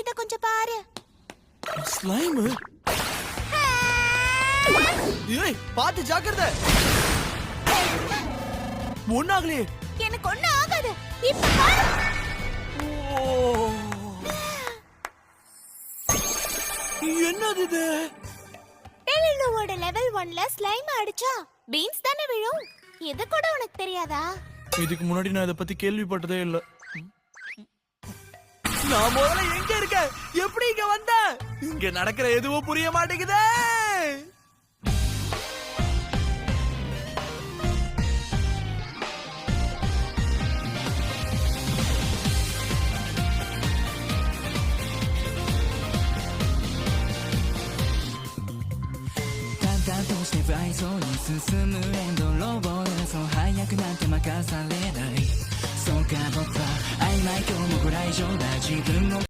இத கொஞ்சம் பாரு. ஸ்லைம். ஏய் பாத்து ஜாக்கிரதை. ஒண்ணாகலே. எனக்கு ஒண்ணு ஆகாது. இப்ப பாரு. என்னது இது? டெலிலோவோட லெவல் 1ல ஸ்லைம் அடிச்சா பீன்ஸ் தானே விழும். இது கூட உனக்கு தெரியாதா? இதுக்கு முன்னாடி நான் இத பத்தி கேள்விப்பட்டதே இல்ல. நான் முதல்ல எங்க இருக்கேன்? எப்படி இங்க வந்த? இங்க நடக்கிற எதுவும் புரிய மாட்டேங்குதே.淡々として不愛想に進むエンドロールそう早くなんて任されないそうか僕は曖昧今日もご来場だ自分の